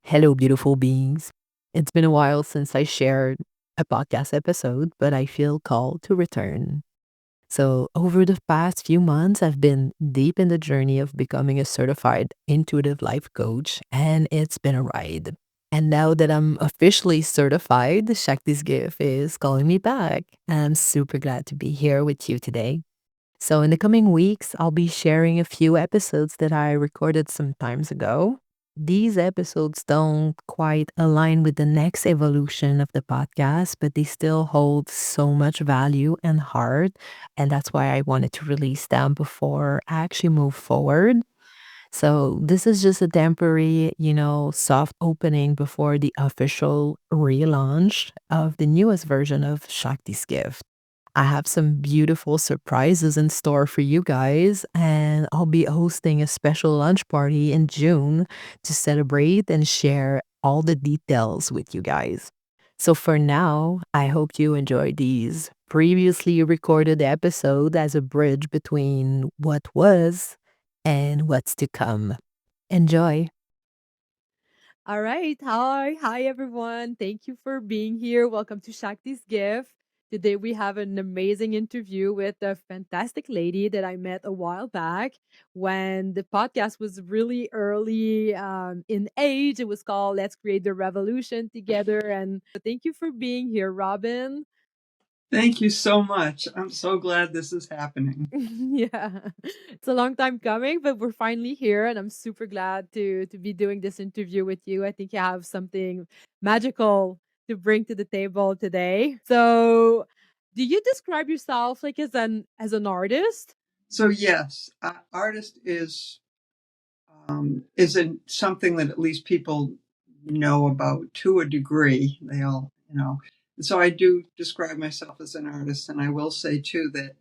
Hello, beautiful beings. It's been a while since I shared a podcast episode, but I feel called to return. So, over the past few months, I've been deep in the journey of becoming a certified intuitive life coach, and it's been a ride. And now that I'm officially certified, the Shakti's gift is calling me back. I'm super glad to be here with you today. So, in the coming weeks, I'll be sharing a few episodes that I recorded some times ago. These episodes don't quite align with the next evolution of the podcast, but they still hold so much value and heart. And that's why I wanted to release them before I actually move forward. So, this is just a temporary, soft opening before the official relaunch of the newest version of Shakti's Gift. I have some beautiful surprises in store for you guys, and I'll be hosting a special lunch party in June to celebrate and share all the details with you guys. So for now, I hope you enjoy these previously recorded episodes as a bridge between what was and what's to come. Enjoy. All right. Hi. Hi, everyone. Thank you for being here. Welcome to Shakti's Gift. Today, we have an amazing interview with a fantastic lady that I met a while back when the podcast was really early in age. It was called Let's Create the Revolution Together. And thank you for being here, Robin. Thank you so much. I'm so glad this is happening. Yeah. It's a long time coming, but we're finally here and I'm super glad to be doing this interview with you. I think you have something magical to bring to the table today. So, do you describe yourself like as an artist? So yes, artist isn't something that at least people know about to a degree. They all, So I do describe myself as an artist, and I will say too that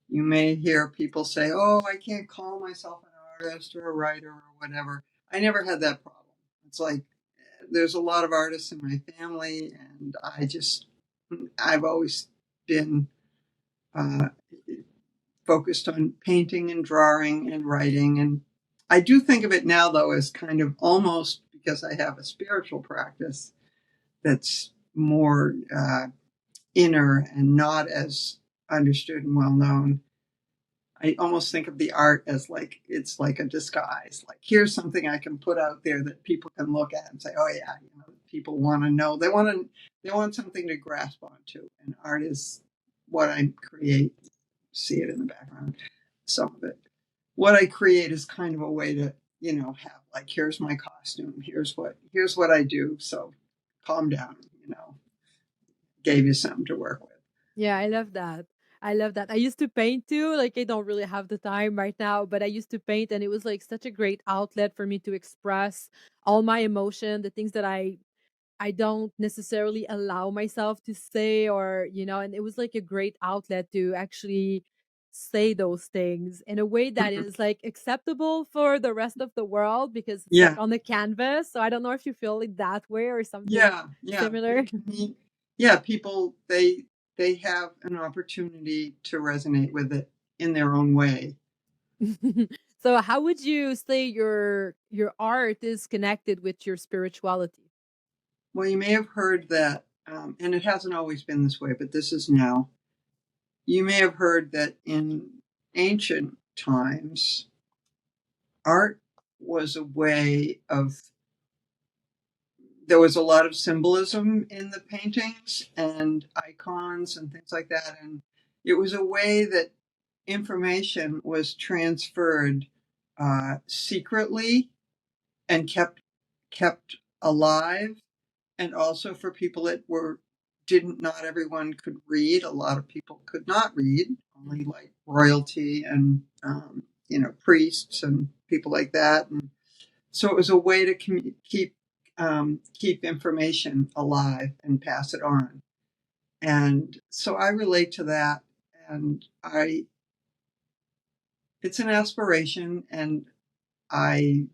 you may hear people say, "Oh, I can't call myself an artist or a writer or whatever." I never had that problem. It's like there's a lot of artists in my family, and I've always been uh, focused on painting and drawing and writing. And I do think of it now, though, as kind of almost because I have a spiritual practice that's more inner and not as understood and well known. I almost think of the art as like it's like a disguise. Like here's something I can put out there that people can look at and say, "Oh yeah, people want to know. They want something to grasp onto." And art is what I create. See it in the background. Some of it. What I create is kind of a way to, have like here's my costume, here's what I do. So calm down, gave you something to work with. Yeah, I love that. I love that. I used to paint too. Like I don't really have the time right now, but I used to paint and it was like such a great outlet for me to express all my emotion, the things that I don't necessarily allow myself to say and it was like a great outlet to actually say those things in a way that Mhm. is like acceptable for the rest of the world because it's like Yeah, on the canvas. So I don't know if you feel like that way or something yeah. similar. Yeah, people they have an opportunity to resonate with it in their own way. So how would you say your art is connected with your spirituality? Well, you may have heard that, and it hasn't always been this way, but this is now. You may have heard that in ancient times, art was a way of, there was a lot of symbolism in the paintings and icons and things like that. And it was a way that information was transferred secretly and kept alive, and also for people that were didn't not everyone could read. A lot of people could not read, only like royalty and priests and people like that. And so it was a way to keep information alive and pass it on. And so I relate to that, and I it's an aspiration, and I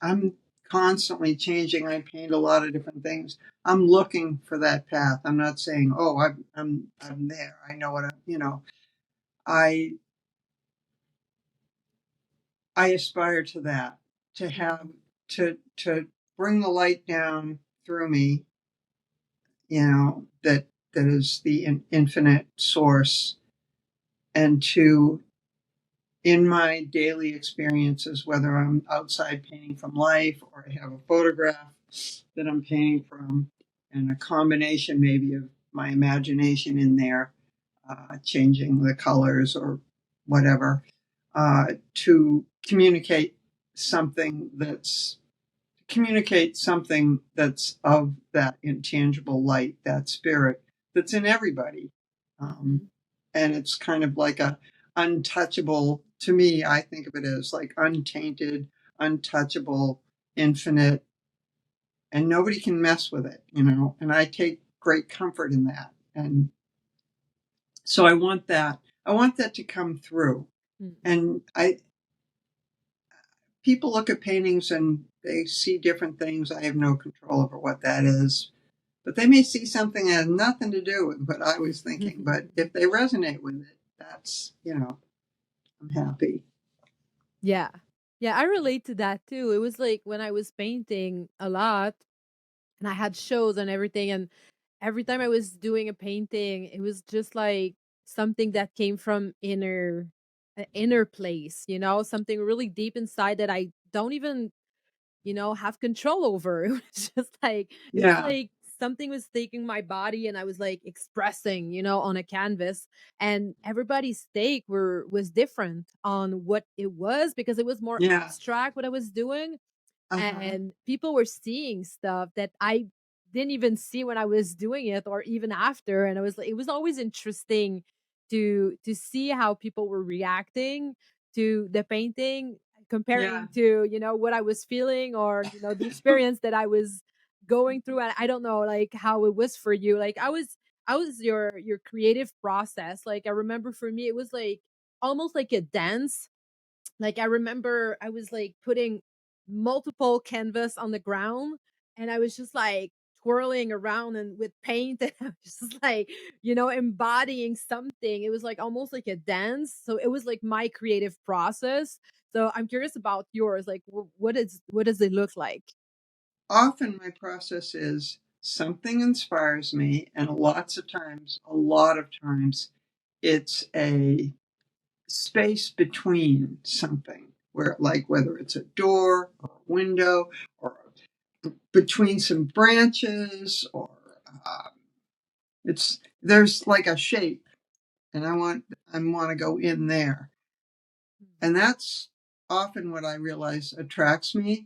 I'm constantly changing. I paint a lot of different things. I'm looking for that path. I'm not saying, oh, I'm there. I know what I I aspire to that, to have to bring the light down through me, that is the infinite source, and to in my daily experiences, whether I'm outside painting from life or I have a photograph that I'm painting from, and a combination maybe of my imagination in there, changing the colors or whatever, to something that's communicate something that's of that intangible light, that spirit that's in everybody. Um, Mhm. and it's kind of like a untouchable, to me, I think of it as like untainted, untouchable, infinite, and nobody can mess with it. And I take great comfort in that. And so I want that to come through. Mhm. And people look at paintings and they see different things. I have no control over what that is. But they may see something that has nothing to do with what I was thinking. But if they resonate with it, I'm happy. Yeah. Yeah, I relate to that too. It was like when I was painting a lot and I had shows and everything, and every time I was doing a painting, it was just like something that came from inner place, something really deep inside that I don't even have control over. It was Yeah, like something was taking my body and I was like expressing, on a canvas. And everybody's take was different on what it was because it was more yeah, abstract what I was doing, uh huh, and people were seeing stuff that I didn't even see when I was doing it or even after. And it was always interesting to see how people were reacting to the painting yeah. comparing to what I was feeling or the experience that I was going through. And I don't know like how it was for you. Like I was your creative process. Like I remember for me it was like almost like a dance. Like I remember I was like putting multiple canvas on the ground and I was just like twirling around and with paint and I was just like, embodying something. It was like almost like a dance. So it was like my creative process. So I'm curious about yours. Like what does it look like? Often my process is something inspires me, and a lot of times, it's a space between something where, like, whether it's a door or a window or between some branches or uh, there's like a shape, and I want to go in there, and that's often what I realize attracts me.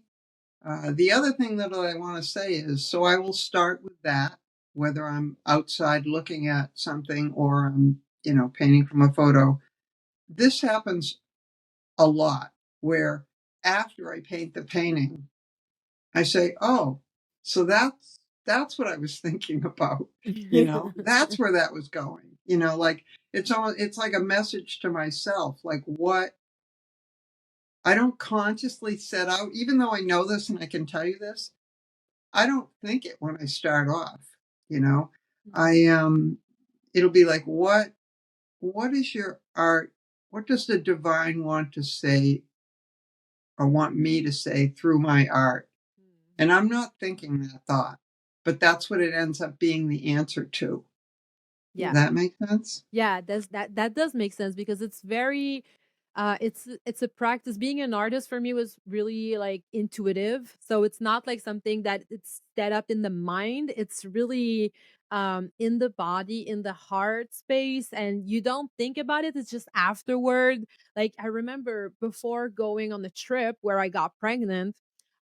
The other thing that I want to say is, so I will start with that, whether I'm outside looking at something or I'm painting from a photo. This happens a lot, where after I paint the painting I say, oh, so that's what I was thinking about. That's where that was going. Like it's like a message to myself, like what I don't consciously set out, even though I know this and I can tell you this, I don't think it when I start off, you know. I It'll be like what is your art? What does the divine want to say or want me to say through my art? And I'm not thinking that thought, but that's what it ends up being the answer to. Does Yeah. that make sense? Yeah, that does make sense because it's very it's a practice. Being an artist for me was really like intuitive. So it's not like something that it's set up in the mind. It's really in the body, in the heart space, and you don't think about it. It's just afterward. Like I remember before going on the trip where I got pregnant,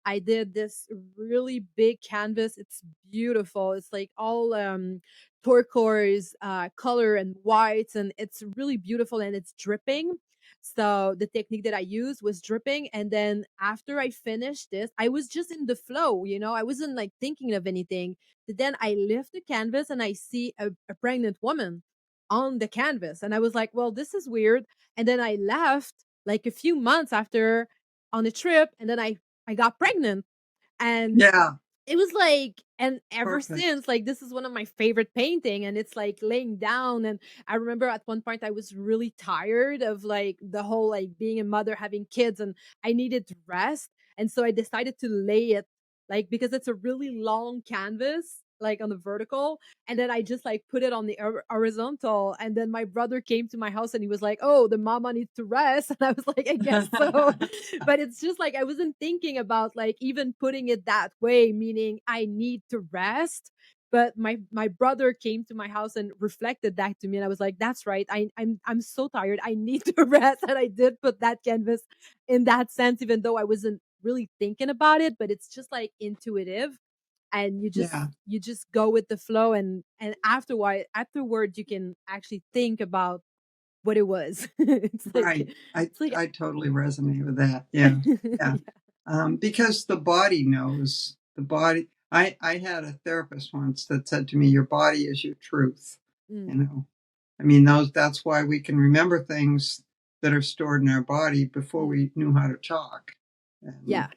I did this really big canvas. It's beautiful. It's like all turquoise color and whites, and it's really beautiful and it's dripping. So the technique that I used was dripping, and then after I finished this, I was just in the flow. I wasn't like thinking of anything. But then I lift the canvas and I see a pregnant woman on the canvas, and I was like, well, this is weird. And then I left like a few months after on a trip, and then I got pregnant. And Yeah, it was like, and ever perfect. since, like, this is one of my favorite painting, and it's like laying down. And I remember at one point I was really tired of like the whole like being a mother, having kids, and I needed rest. And so I decided to lay it, like, because it's a really long canvas, like on the vertical, and then I just like put it on the horizontal. And then my brother came to my house and he was like, "Oh, the mama needs to rest." And I was like, "I guess so." But it's just like I wasn't thinking about like even putting it that way, meaning I need to rest. But my brother came to my house and reflected that to me, and I was like, "That's right. I'm so tired. I need to rest." And I did put that canvas in that sense, even though I wasn't really thinking about it. But it's just like intuitive, and Yeah, you just go with the flow, and afterward you can actually think about what it was. right. It's like I totally resonate with that. Yeah, yeah. Because the body knows. The body. I had a therapist once that said to me, "Your body is your truth." You Mm, know, I mean, that's why we can remember things that are stored in our body before mm. we knew how to talk. And Yeah.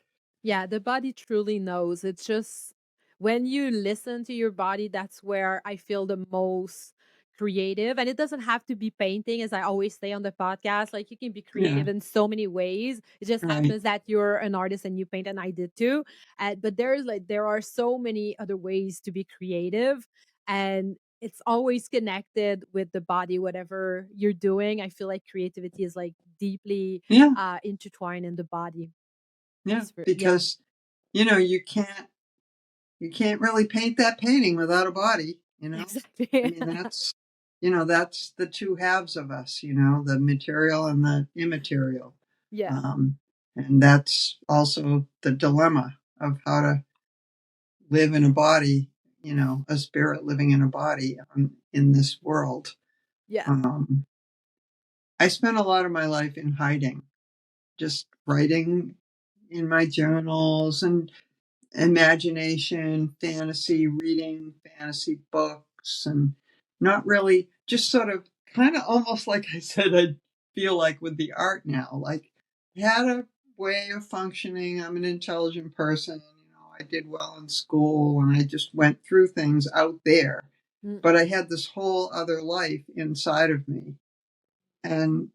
Yeah, the body truly knows. It's just when you listen to your body, that's where I feel the most creative. And it doesn't have to be painting, as I always say on the podcast. Like, you can be yeah, creative in so many ways. It just right. happens that you're an artist and you paint, and I did too. But there are so many other ways to be creative, and it's always connected with the body, whatever you're doing. I feel like creativity is like deeply Yeah, intertwined in the body. yeah. It's yeah, Because you can't really paint that painting without a body. I exactly. mean, that's the two halves of us. The material and the immaterial. Yeah, Um, and that's also the dilemma of how to live in a body. A spirit living in a body in this world. yeah. Um, I spent a lot of my life in hiding, just writing in my journals and imagination, fantasy, reading fantasy books, and not really, just sort of kind of almost like I said, I feel like with the art now, like I had a way of functioning. I'm an intelligent person. I did well in school and I just went through things out there. Mm, But I had this whole other life inside of me. And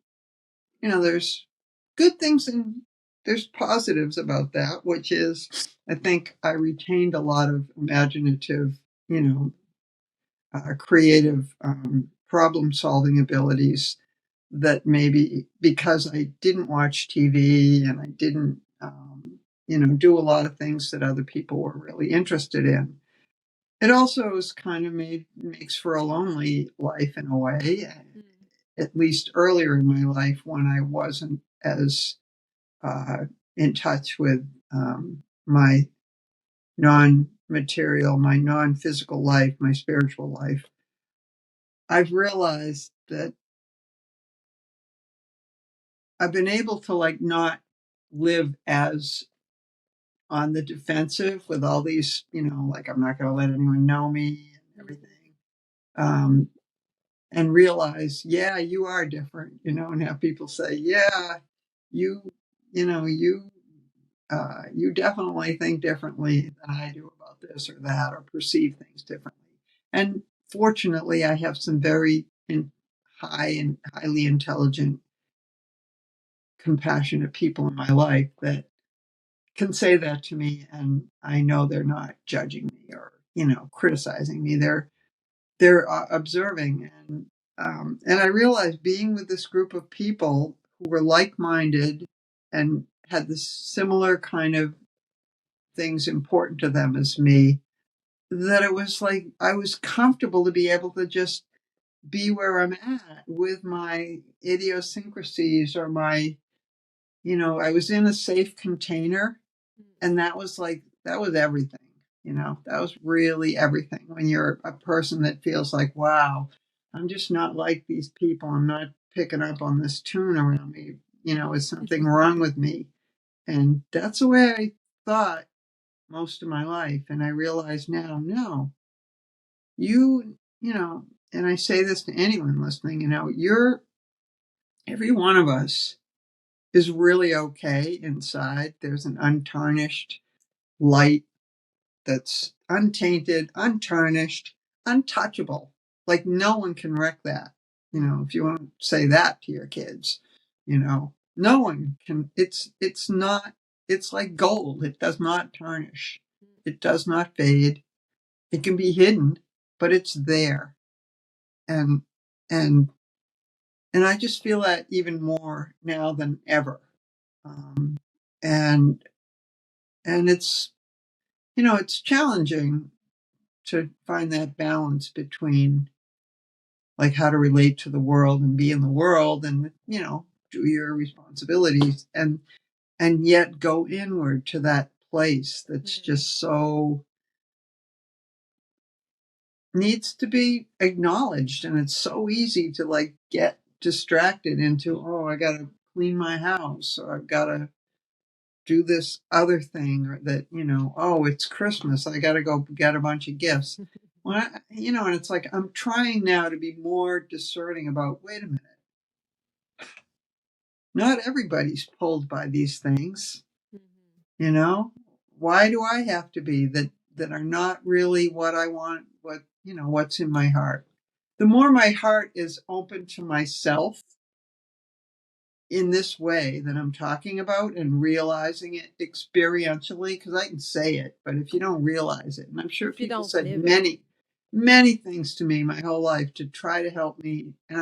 there's good things and there's positives about that, which is I think I retained a lot of imaginative, you know, creative problem solving abilities that maybe because I didn't watch TV and I didn't, do a lot of things that other people were really interested in. It also is kind of makes for a lonely life in a way, mm, at least earlier in my life when I wasn't as in touch with my non-material, my non-physical life, my spiritual life. I've realized that I've been able to like not live as on the defensive with all these, like I'm not going to let anyone know me and mm, everything. Um, and realize, yeah, you are different, and have people say, yeah, you, you definitely think differently than I do about this or that, or perceive things differently. And fortunately, I have some very high and highly intelligent, compassionate people in my life that can say that to me, and I know they're not judging me or criticizing me. They're observing, and I realized being with this group of people who were like-minded and had this similar kind of things important to them as me, that it was like I was comfortable to be able to just be where I'm at with my idiosyncrasies or I was in a safe container, mm, and that was everything. That was really everything when you're a person that feels like, wow, I'm just not like these people. I'm not picking up on this tune around me. Is something wrong with me? And that's the way I thought most of my life. And I realize now, no, and I say this to anyone listening, every one of us is really okay inside. There's an untarnished light that's untainted, untarnished, untouchable. Like no one can wreck that. mm, If you want to say that to your kids, no one can. It's not. it's like gold. It does not tarnish. It does not fade. It can be hidden, but it's there. And and and I just feel that even more now than ever. Um, and and it's it's challenging to find that balance between like how to relate to the world and be in the world and do your responsibilities and yet go inward to that place that's just so needs to be acknowledged. And it's so easy to like get distracted into, oh, I gotta clean my house, or I've gotta do this other thing, or that, oh, it's Christmas, I gotta go get a bunch of gifts. Well, and it's like I'm trying now to be more discerning about, wait a minute, not everybody's pulled by these things. You know, why do I have to be that are not really what I want, what's in my heart? The more my heart is open to myself in this way that I'm talking about and realizing it experientially, because I can say it, but if you don't realize it, and I'm sure If you people don't said live it. many things to me my whole life to try to help me, and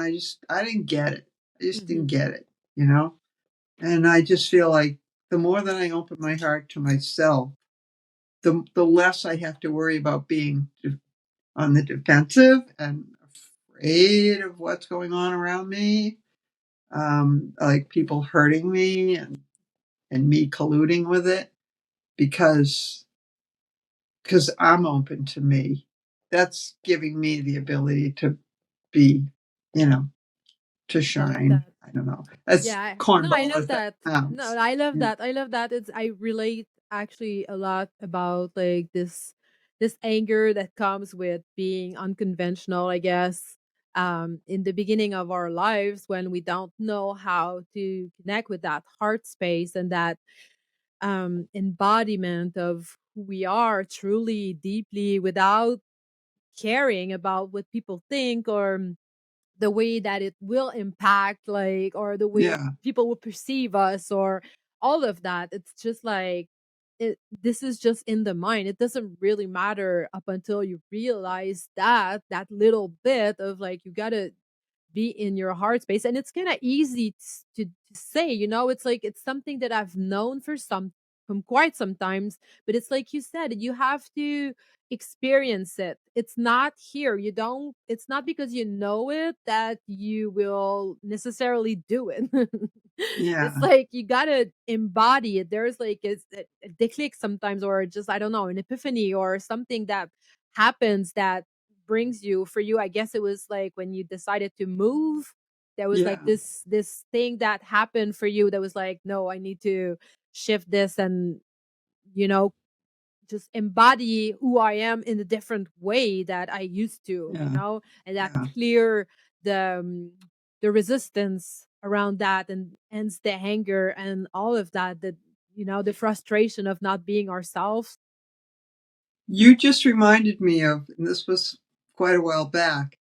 I didn't get it. I just didn't get it, you know? And I just feel like the more that I open my heart to myself, the less I have to worry about being on the defensive and afraid of what's going on around me, like people hurting me and me colluding with it because I'm open to me. That's giving me the ability to be, you know, to I love shine. that. I don't know. As Yeah, no, I cornball love as that that. No, sounds. I love Yeah. that. I love that. It's I relate actually a lot about like this anger that comes with being unconventional, I guess. In the beginning of our lives when we don't know how to connect with that heart space and that embodiment of who we are truly deeply without caring about what people think or the way that it will impact like or the way Yeah. people will perceive us or all of that. It's just like this is just in the mind. It doesn't really matter up until you realize that little bit of like you gotta be in your heart space. And it's kind of easy to say, it's like it's something that I've known from quite some times, but it's like you said, you have to experience it. It's not here. You don't, it's not because you know it that you will necessarily do it. It's Yeah. like you gotta embody it. There's like a click sometimes, or just I don't know, an epiphany or something that happens that brings you for you. I guess it was like when you decided to move, there was like Yeah. this thing that happened for you that was like, no, I need to shift this and you know just embody who I am in a different way that I used to, Yeah. and that Yeah. clear the resistance around that and ends the anger and all of that, the frustration of not being ourselves. You just reminded me of, and this was quite a while back,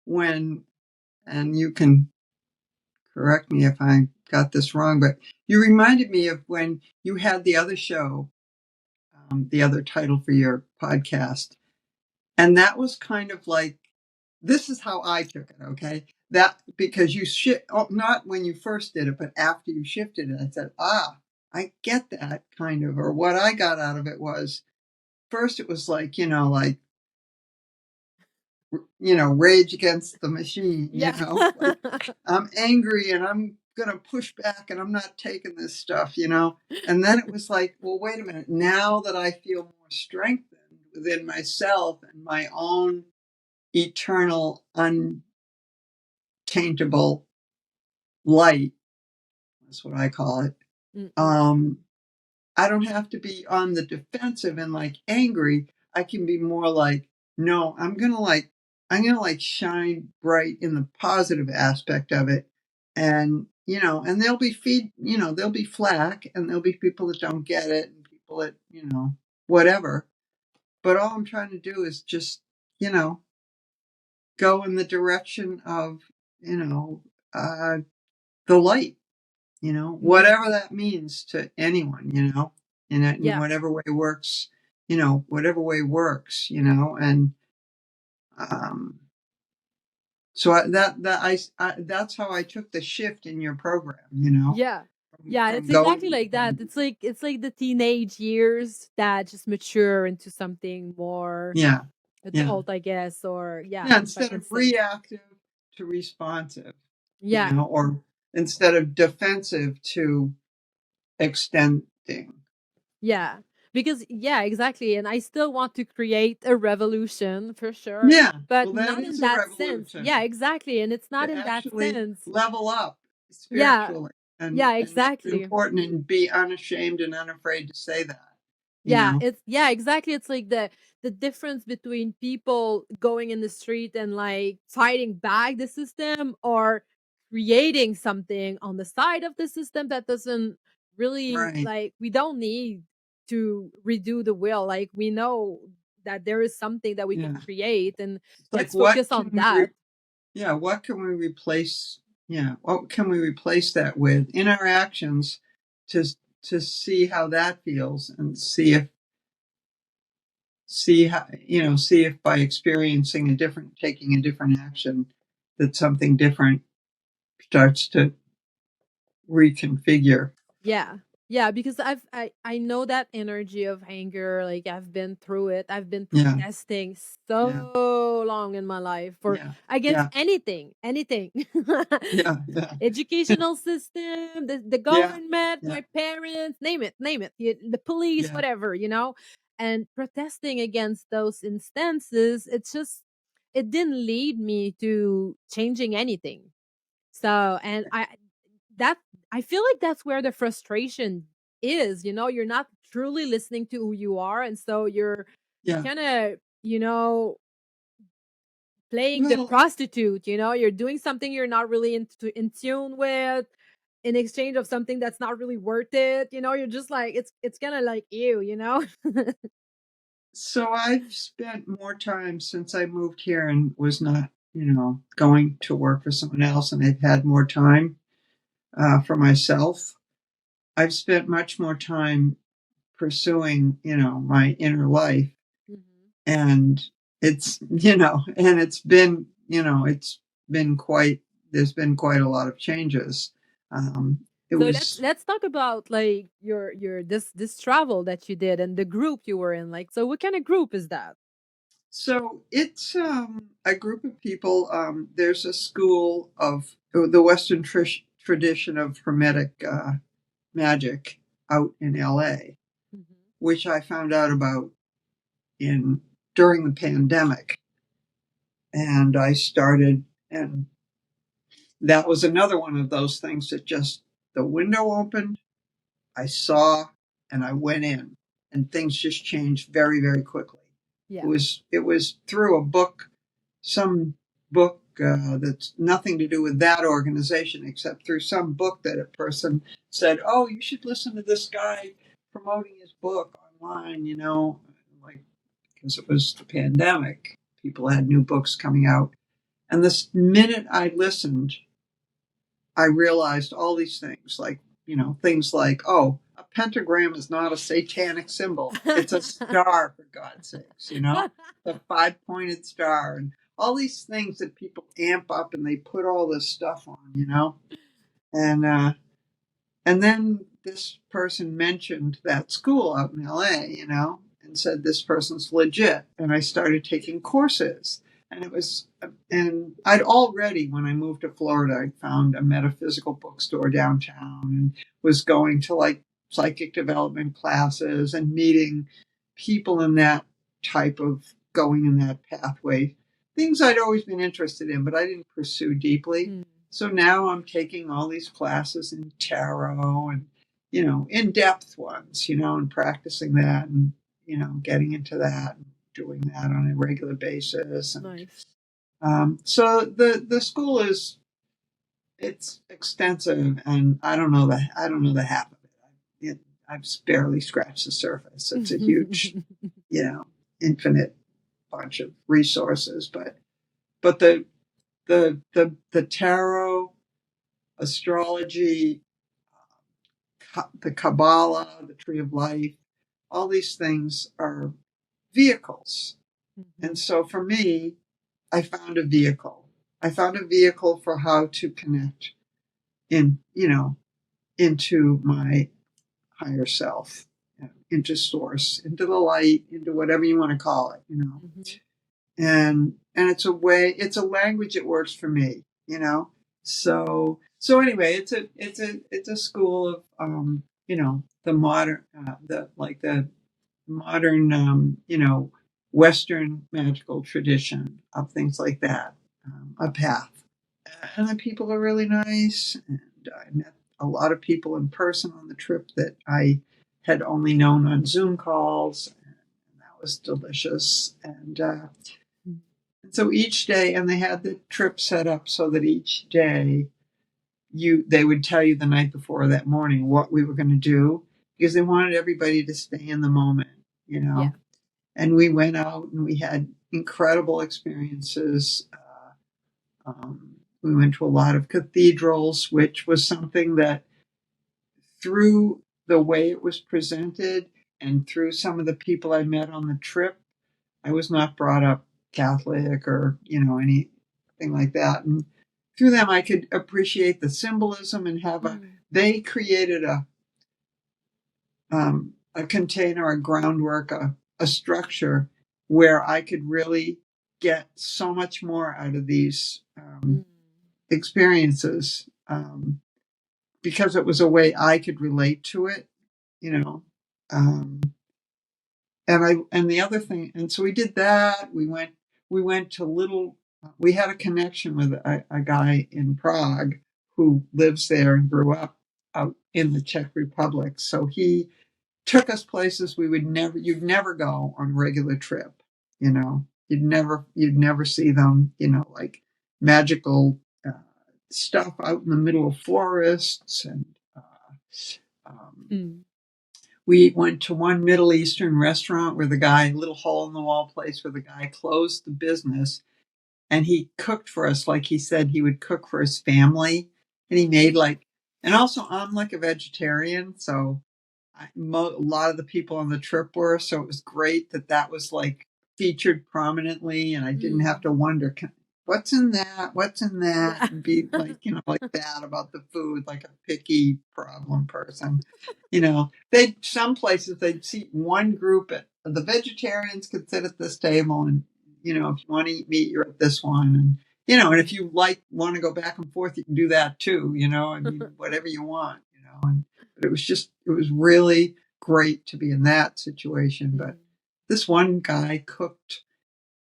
when, and you can correct me if I got this wrong, but you reminded me of when you had the other show, the other title for your podcast. And that was kind of like, this is how I took it, okay? That because not when you first did it, but after you shifted it, I said, I get that kind of, or what I got out of it was first it was like, rage against the machine, Yeah. like I'm angry and I'm going to push back and I'm not taking this stuff. And then it was like, well, wait a minute. Now that I feel more strengthened within myself and my own eternal, untaintable light, that's what I call it. Mm-mm. Um, I don't have to be on the defensive and like angry. I can be more like, no, I'm gonna like shine bright in the positive aspect of it. And there'll be there'll be flack and there'll be people that don't get it and people that, whatever. But all I'm trying to do is just, you know, go in the direction of, you know, uh, the light Mhm. whatever that means to anyone, in Yeah. whatever way works, whatever way works, and um, so that's how I took the shift in your program, Yeah. Yeah, from it's exactly going like that. from, It's like the teenage years that just mature into something more yeah, yeah, adult, I guess, or yeah, yeah, if I instead can of say. reactive to responsive, Yeah. or instead of defensive to extending. Yeah. Because yeah, exactly. And I still want to create a revolution for sure, Yeah, but well, that not in is a that sense. Yeah, revolution exactly. And it's not to in that actually sense. level up Yeah. spiritually, and Yeah, that's exactly. important, and be unashamed and unafraid to say that. You Yeah, know, it's yeah, exactly. It's like the difference between people going in the street and like fighting back the system or creating something on the side of the system that doesn't really right? like we don't need to redo the wheel. Like we know that there is something that we can Yeah, create and it's like let's focus can on that. yeah, what can we replace? Yeah, what can we replace that with in our actions to see how that feels, and see if by experiencing taking a different action, that something different starts to reconfigure. Yeah. Yeah, because I know that energy of anger, like I've been through it. I've been Yeah, protesting yeah, so long in my life for yeah, against yeah, anything, anything. yeah, yeah, Educational system, the yeah, government, yeah, my parents, name it, the police, yeah, whatever. And protesting against those instances, it didn't lead me to changing anything. So, and that I feel like that's where the frustration is, you're not truly listening to who you are and so you're yeah. kind of, playing the Well, prostitute, you're doing something you're not really in tune with in exchange of something that's not really worth it, you're just like it's kind of like you. so I've spent more time since I moved here and was not, going to work for someone else, and I've had more time for myself. I've spent much more time pursuing, my inner life, Mhm. and it's been quite, there's been quite a lot of changes. It So let's was let's talk about like your this travel that you did and the group you were in. Like, so what kind of group is that? So it's a group of people. There's a school of the Western tradition of Hermetic magic out in LA, Mhm. which I found out about in during the pandemic, and I started, and that was another one of those things that just the window opened, I saw, and I went in, and things just changed very, very quickly. It Yeah. was it was through a book, some book that's nothing to do with that organization, except through some book that a person said, "Oh, you should listen to this guy promoting his book online." Like, because it was the pandemic, people had new books coming out, and this minute I listened, I realized all these things, like, things like, oh, a pentagram is not a satanic symbol. It's a star, for God's sakes, the 5-pointed star, and all these things that people amp up and they put all this stuff on, And, and then this person mentioned that school out in LA, and said this person's legit. And I started taking courses. And and I'd already, when I moved to Florida, I'd found a metaphysical bookstore downtown and was going to like psychic development classes and meeting people in that type of going in that pathway. Things I'd always been interested in, but I didn't pursue deeply. Mm, So now I'm taking all these classes in tarot and, in depth ones, and practicing that and, getting into that and doing that on a regular basis. And nice. so the school it's extensive, and I don't know the half of it. I've barely scratched the surface. It's a huge, infinite bunch of resources, but the tarot, astrology, the Kabbalah, the Tree of Life, all these things are vehicles. And Mhm. so for me, I found a vehicle. I found a vehicle for how to connect in, into my higher self, into source, into the light, into whatever you want to call it. Mhm. And it's a language that works for me. So anyway, it's a school of the modern the modern Western magical tradition of things like that, a path. And the people are really nice, and I met a lot of people in person on the trip that I had only known on Zoom calls, and that was delicious. And so each day, and they had the trip set up so that each day they would tell you the night before or that morning what we were going to do, because they wanted everybody to stay in the moment, you Yeah. know. And we went out and we had incredible experiences. We went to a lot of cathedrals, which was something that, through the way it was presented and through some of the people I met on the trip, I was not brought up Catholic or, anything like that. And through them, I could appreciate the symbolism and Mm. they created a container, a groundwork, a structure where I could really get so much more out of these Mm. experiences, because it was a way I could relate to it, you know. Um, and the other thing, and so we did that. We went to little. We had a connection with a guy in Prague who lives there and grew up out in the Czech Republic. So he took us places you'd never go on a regular trip. You'd never see them. Like magical stuff out in the middle of forests, and um, Mm. we went to one Middle Eastern restaurant where the guy, little hole in the wall place where the guy closed the business, and he cooked for us like he said he would cook for his family, and he made Mm. like, and also I'm like a vegetarian, so a lot of the people on the trip were, so it was great that that was like featured prominently, and I didn't have to Mm. wonder, what's in that, Yeah. and be like, like that about the food, like a picky problem person. They some places they'd seat one group the vegetarians could sit at this table, and if you want to eat meat, you're at this one, and if you want to go back and forth, you can do that too. I mean, whatever you want. But it was really great to be in that situation. But Mm. this one guy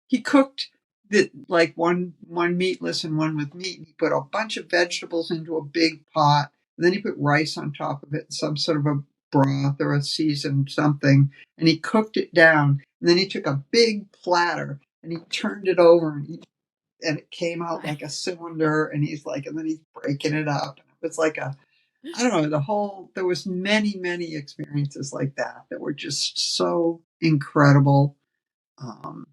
he cooked that, like, one meatless and one with meat. He put a bunch of vegetables into a big pot, and then he put rice on top of it, some sort of a broth or a seasoned something, and he cooked it down. And then he took a big platter and he turned it over, and it came out like a cylinder. And and then he's breaking it up. And it was like I don't know, there was many, many experiences like that were just so incredible. Um,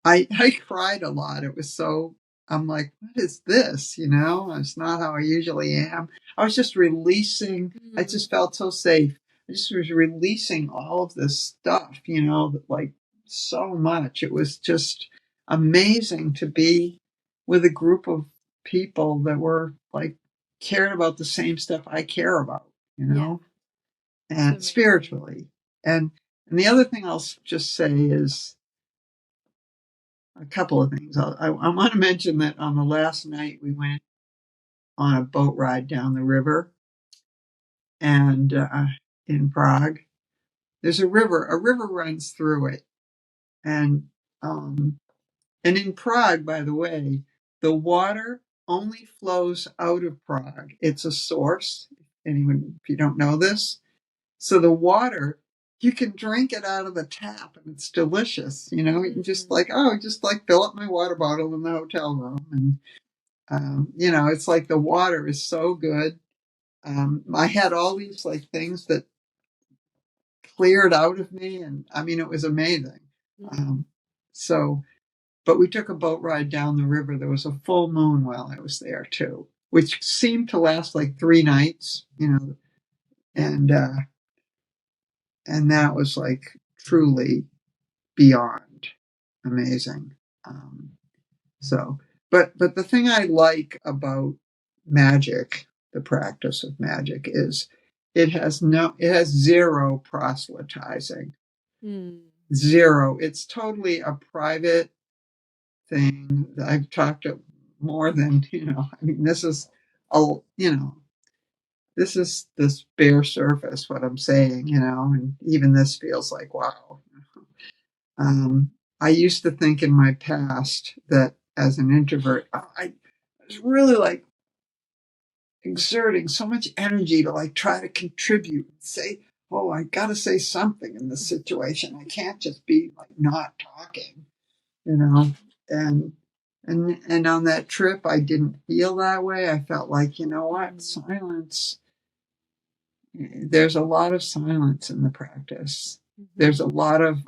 I cried a lot. I'm like, what is this? It's not how I usually am. I was just releasing, I Mm. just felt so safe. I just was releasing all of this stuff, like so much. It was just amazing to be with a group of people that were like cared about the same stuff I care about, you Yeah. know, It's and amazing. spiritually. And the other thing I'll just say is, a couple of things. I want to mention that on the last night we went on a boat ride down the river, and in Prague, there's a river. A river runs through it, and um, and in Prague, by the way, the water only flows out of Prague. It's a source. Anyone, if you don't know this, so the water, you can drink it out of the tap, and it's delicious. You can Mm. just like fill up my water bottle in the hotel room, and it's like the water is so good. I had all these like things that cleared out of me, and I mean, it was amazing. Mm. Um, so, but we took a boat ride down the river. There was a full moon while I was there too, which seemed to last like 3 nights. and that was like truly beyond amazing. Um, so, but the thing I like about magic, the practice of magic, is it has zero proselytizing, Mm. zero. It's totally a private thing. I've talked to more than I mean, this is a this is this bare surface what I'm saying, and even this feels like wow. Um, I used to think in my past that as an introvert, I was really like exerting so much energy to like try to contribute and say, oh, I got to say something in this situation. I can't just be like not talking, you know. And and on that trip, I didn't feel that way. I felt like, you know what, silence. There's a lot of silence in the practice. There's a lot of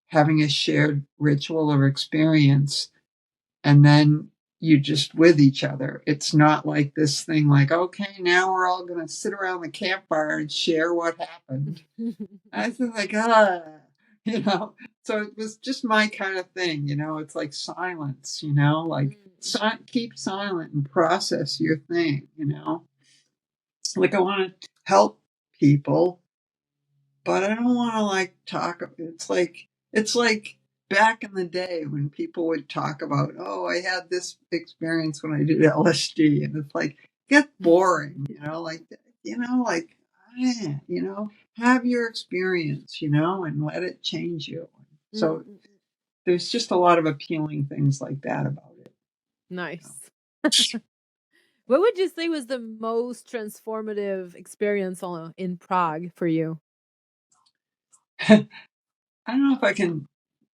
having a shared ritual or experience, and then you just with each other. It's not like this thing like, okay, now we're all going to sit around the campfire and share what happened. I was like, you know. So it was just my kind of thing, It's like silence, like keep silent and process your thing. Like I want to help people, but I don't want to like talk. It's like back in the day when people would talk about, oh, I had this experience when I did LSD, and it's like it gets boring, like have your experience, and let it change you. So there's just a lot of appealing things like that about it. Nice. What would you say was the most transformative experience in Prague for you? I don't know if I can.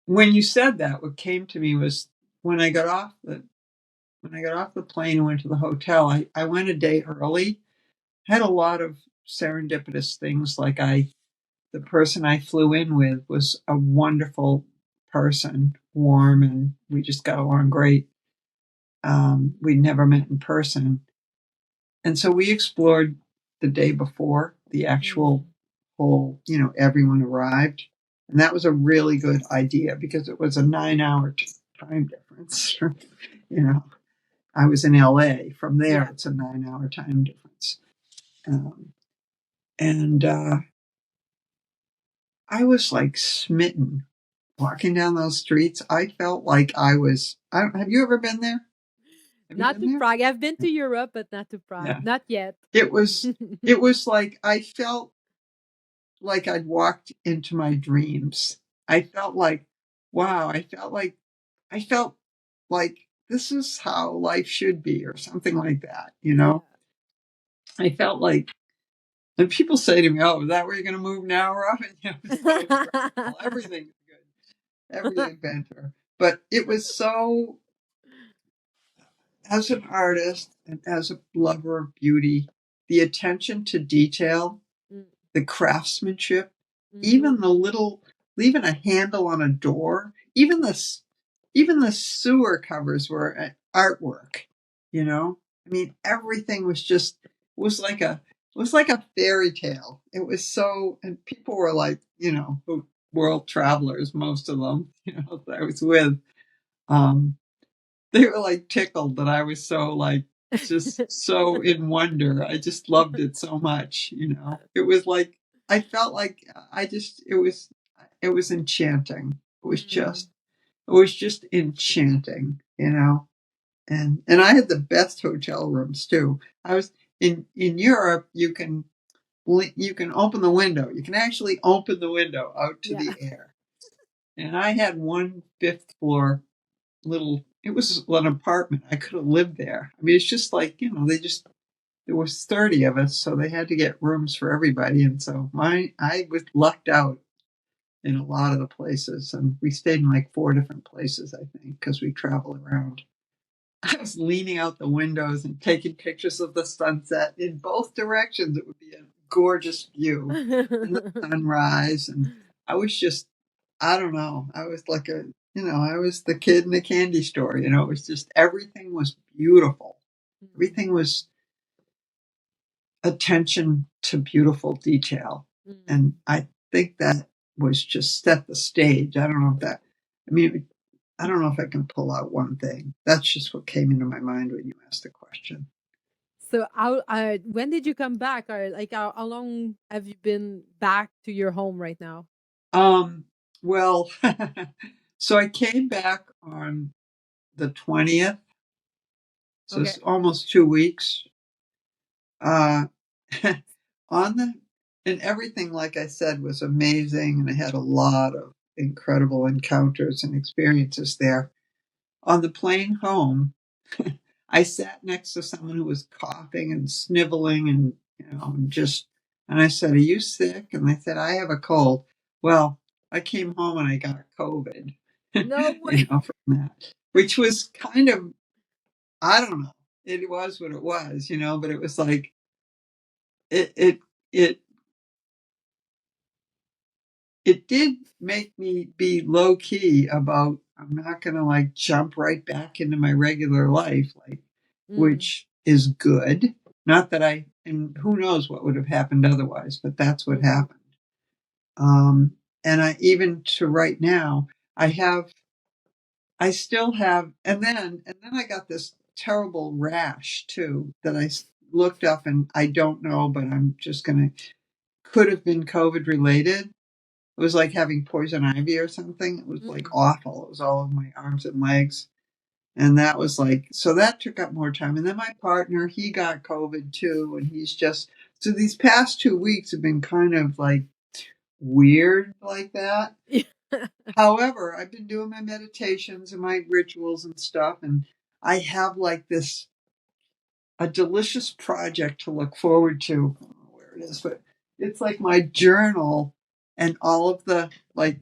When you said that, what came to me was when I got off the plane and went to the hotel. I went a day early. Had a lot of serendipitous things. Like the person I flew in with was a wonderful person, warm, and we just got along great. We'd never met in person, and so we explored the day before the actual whole. Everyone arrived, and that was a really good idea because it was a 9-hour time difference. I was in LA. From there, Yeah. it's a 9-hour time difference. Um, and I was like smitten walking down those streets. I felt like I was. Have you ever been there? Have you Not been to there? Prague. I've been to Europe, but not to Prague. Yeah. Not yet. It was. It was like I felt like I'd walked into my dreams. I felt like, wow. I felt like this is how life should be, or something like that. Yeah. I felt like. And people say to me, "Oh, is that where you're going to move now, Robin?" So well, everything's good, every adventure. But it was so, as an artist and as a lover of beauty, the attention to detail, Mm. the craftsmanship, Mhm. even the little, even a handle on a door, even the sewer covers were artwork. I mean, everything was like a fairy tale. It was so, and people were like, world travelers, most of them, that I was with. Um, they were like tickled that I was so like just so in wonder. I just loved it so much. It was like I felt like it was enchanting. Mm. It was just enchanting. And I had the best hotel rooms too. I was in Europe. You can open the window. You can actually open the window out to Yeah. the air. And I had one fifth floor little. It was an apartment. I could have lived there. I mean, it's just like there was 30 of us, so they had to get rooms for everybody, and so I was lucked out in a lot of the places, and we stayed in like 4 different places, I think, because we travel around. I was leaning out the windows and taking pictures of the sunset in both directions. It would be a gorgeous view, and the sunrise. And I was just, I don't know. I was like I was the kid in the candy store. It was just everything was beautiful. Mm. Everything was attention to beautiful detail. Mm. And I think that was just set the stage. I don't know if that, I mean, I don't know if I can pull out one thing. That's just what came into my mind when you asked the question. So, when did you come back? Or like, how long have you been back to your home right now? Um, well, so I came back on the 20th, so Okay. it's almost 2 weeks. Uh, on the, and everything, like I said, was amazing. And I had a lot of incredible encounters and experiences there. On the plane home, I sat next to someone who was coughing and sniveling and, and just, and I said, "Are you sick?" And they said, "I have a cold." Well, I came home and I got COVID, No way. from that, which was kind of, I don't know. It was what it was, but it was like, it, it, it it did make me be low key about, I'm not going to like jump right back into my regular life, like, Mm, which is good. Not that and who knows what would have happened otherwise, but that's what mm, happened. Um, and I, even to right now, I have, I still have, and then I got this terrible rash too that looked up, and I don't know, but I'm just going to, could have been COVID related. It was like having poison ivy or something. It was like mm. awful. It was all over my arms and legs. And that was like, so that took up more time. And then my partner, he got COVID too. And he's just, so these past 2 weeks have been kind of like weird like that. However, I've been doing my meditations and my rituals and stuff. And I have like this, a delicious project to look forward to. I don't know where it is, but it's like my journal and all of the like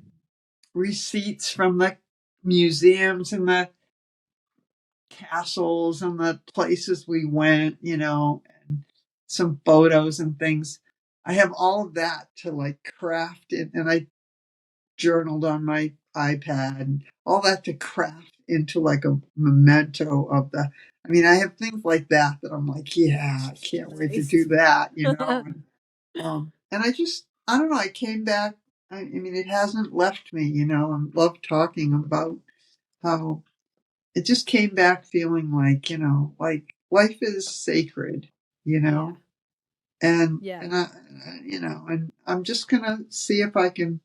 receipts from the museums and the castles and the places we went, and some photos and things. I have all of that to like craft it, and I journaled on my iPad and all that to craft into like a memento of the. I mean, I have things like that I'm like, yeah, I can't wait to do Nice. that. And I don't know, I came back. I mean, it hasn't left me. I love talking about how it just came back feeling like life is sacred, you Yeah. know, and Yeah. and and I'm just gonna see if I can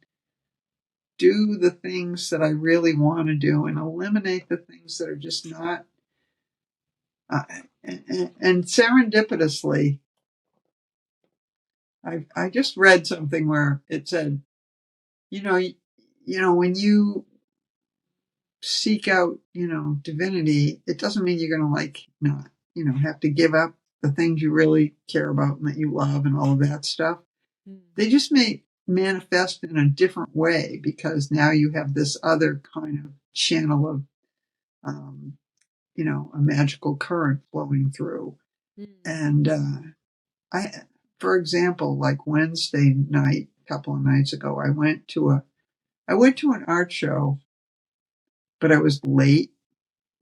do the things that I really want to do and eliminate the things that are just not. Uh, and serendipitously, I just read something where it said, when you seek out, divinity, it doesn't mean you're going to like not, have to give up the things you really care about and that you love and all of that stuff. Mm, They just may manifest in a different way because now you have this other kind of channel of, um, a magical current flowing through. mm, And I, for example, like Wednesday night, a couple of nights ago, I went to an art show, but I was late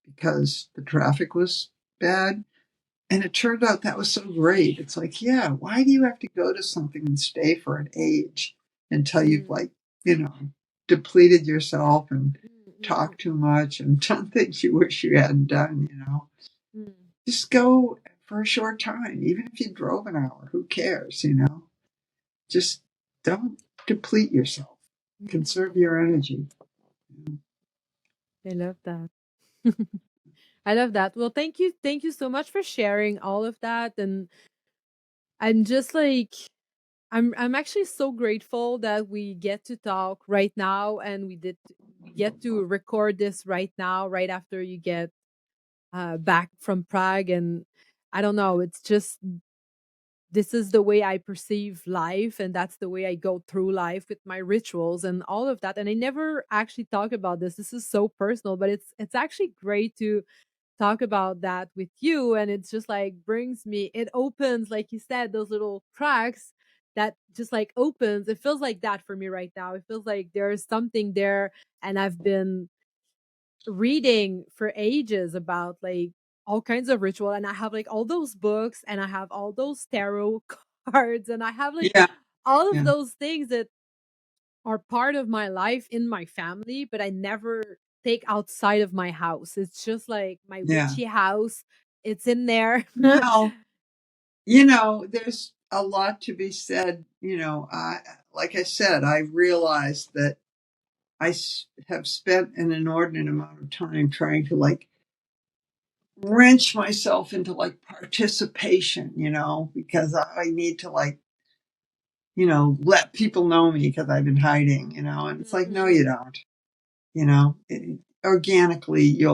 because the traffic was bad. And it turned out that was so great. It's like, yeah, why do you have to go to something and stay for an age until you've mm, like, you know, depleted yourself and mm, mm, talked too much and done things you wish you hadn't done? mm. Just go for a short time. Even if you drove an hour, who cares? Just don't deplete yourself. Conserve Mm. your energy. I love that. I love that. Well, thank you so much for sharing all of that. And I'm just like, I'm actually so grateful that we get to talk right now, and we get to record this right now, right after you get back from Prague. And I don't know, it's just, this is the way I perceive life, and that's the way I go through life with my rituals and all of that. And I never actually talk about this. This is so personal, but it's actually great to talk about that with you. And it's just like brings me, it opens, like you said, those little cracks that just like opens. It feels like that for me right now. It feels like there's something there, and I've been reading for ages about like all kinds of ritual, and I have like all those books, and I have all those tarot cards, and I have like Yeah, all of yeah, those things that are part of my life in my family, but I never take outside of my house. It's just like my yeah. witchy house. It's in there. Well, there's a lot to be said. Like I said, I realized that have spent an inordinate amount of time trying to like wrench myself into like participation, because I need to like, let people know me because I've been hiding, and it's like, no, you Mhm. don't, organically,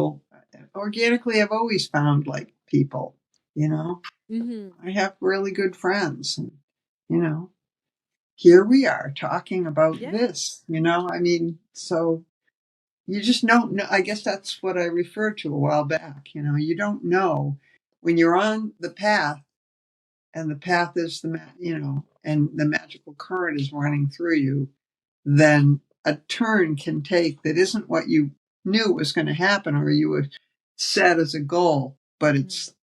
organically, I've always found like people, you know, Mhm. I have really good friends and, you know, here we are talking about Yeah. this, I mean, so you just don't know. I guess that's what I referred to a while back. You don't know when you're on the path, and the path is and the magical current is running through you. Then a turn can take that isn't what you knew was going to happen or you would set as a goal, but Mhm.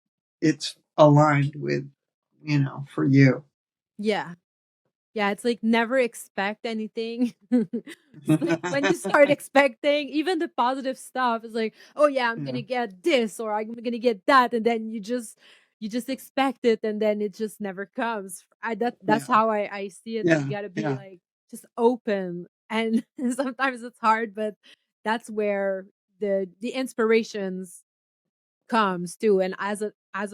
it's aligned with for you. Yeah. Yeah, it's like never expect anything. It's like when you start expecting even the positive stuff, it's like, "Oh yeah, I'm Yeah, gonna get this or I'm gonna get that," and then you just expect it and then it just never comes. That's yeah, how I see it. You yeah, gotta be yeah, like just open, and sometimes it's hard, but that's where the inspirations comes too. And as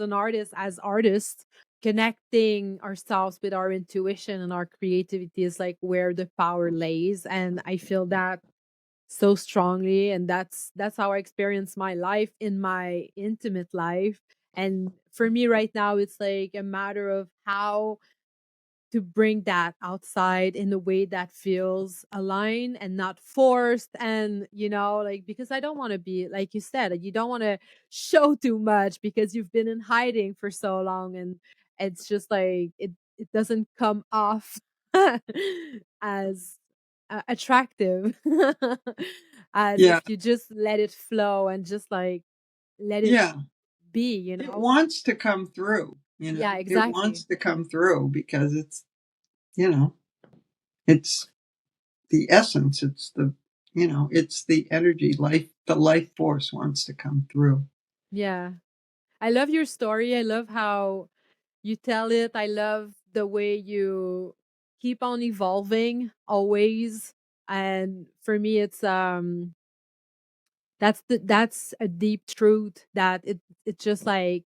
an artist, as artists, connecting ourselves with our intuition and our creativity is like where the power lays, and I feel that so strongly, and that's how I experience my life in my intimate life. And for me right now, it's like a matter of how to bring that outside in a way that feels aligned and not forced. And like, because I don't want to be like you said, you don't want to show too much because you've been in hiding for so long, and it's just like it doesn't come off as attractive as if yeah, you just let it flow and just like let it yeah. be, It wants to come through, yeah, it exactly. wants to come through because you know, it's the essence. It's the energy, the life force wants to come through. Yeah, I love your story. I love how you tell it. I love the way you keep on evolving always. And for me, that's a deep truth that it just like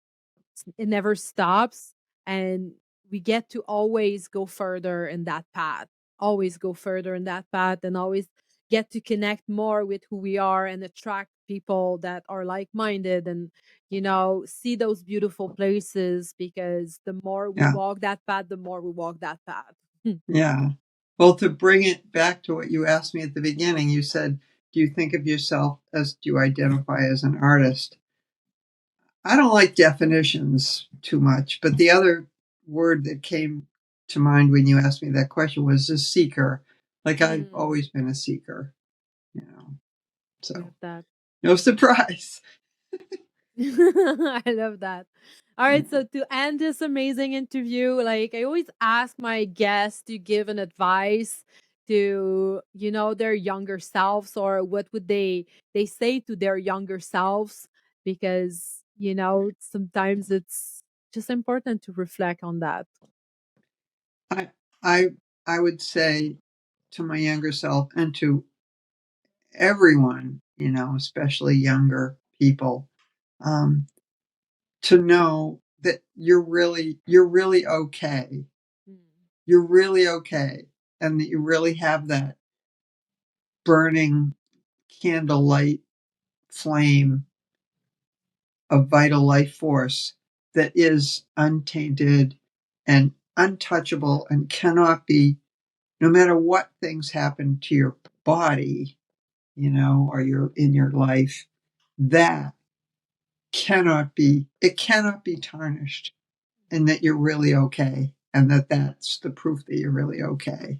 it never stops, and we get to always go further in that path, always go further in that path, and always get to connect more with who we are and attract people that are like-minded, and see those beautiful places, because the more we Yeah, walk that path, the more we walk that path. yeah. Well, to bring it back to what you asked me at the beginning, you said, do you think of yourself as, do you identify as an artist? I don't like definitions too much, but the other word that came to mind when you asked me that question was a seeker. Like I've Mm, always been a seeker, you know, love so that. no surprise. I love that. All right, so to end this amazing interview, like I always ask my guests to give an advice to, their younger selves, or what would they say to their younger selves, because, sometimes it's just important to reflect on that. I I I would say to my younger self and to everyone, especially younger people, um, to know that you're really okay. Mm, You're really okay, and that you really have that burning candlelight flame of vital life force that is untainted and untouchable and cannot be, no matter what things happen to your body, or your in your life, that it cannot be tarnished, and that you're really okay, and that's the proof that you're really okay.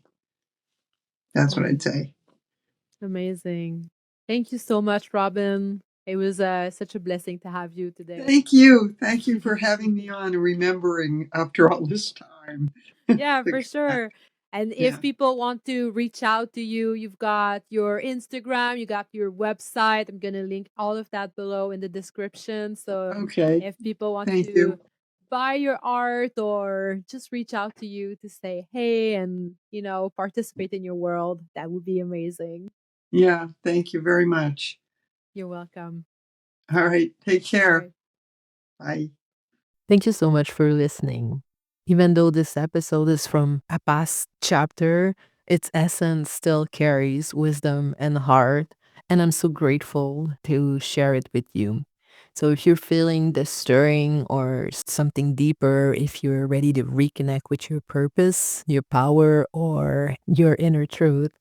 That's what I'd mm, say. amazing. Thank you so much, Robin. It was such a blessing to have you today. Thank you. Thank you for having me on and remembering after all this time Yeah, to for connect. sure. And if Yeah. people want to reach out to you, you've got your Instagram, you got your website. I'm going to link all of that below in the description. So Okay. if people want Thank to you. buy your art or just reach out to you to say hey and, participate in your world, that would be amazing. Yeah. Thank you very much. You're welcome. All right. Take All care. right. Bye. Thank you so much for listening. Even though this episode is from a past chapter, its essence still carries wisdom and heart, and I'm so grateful to share it with you. So if you're feeling the stirring or something deeper, if you're ready to reconnect with your purpose, your power, or your inner truth,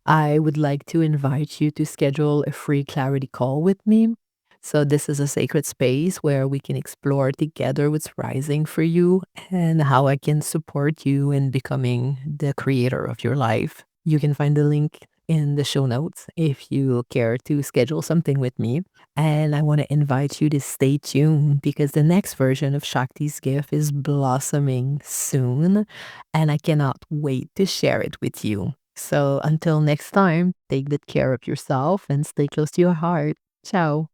I would like to invite you to schedule a free clarity call with me. So, this is a sacred space where we can explore together what's rising for you and how I can support you in becoming the creator of your life. You can find the link in the show notes if you care to schedule something with me. And I want to invite you to stay tuned because the next version of Shakti's gift is blossoming soon. And I cannot wait to share it with you. So until next time, take good care of yourself and stay close to your heart. Ciao.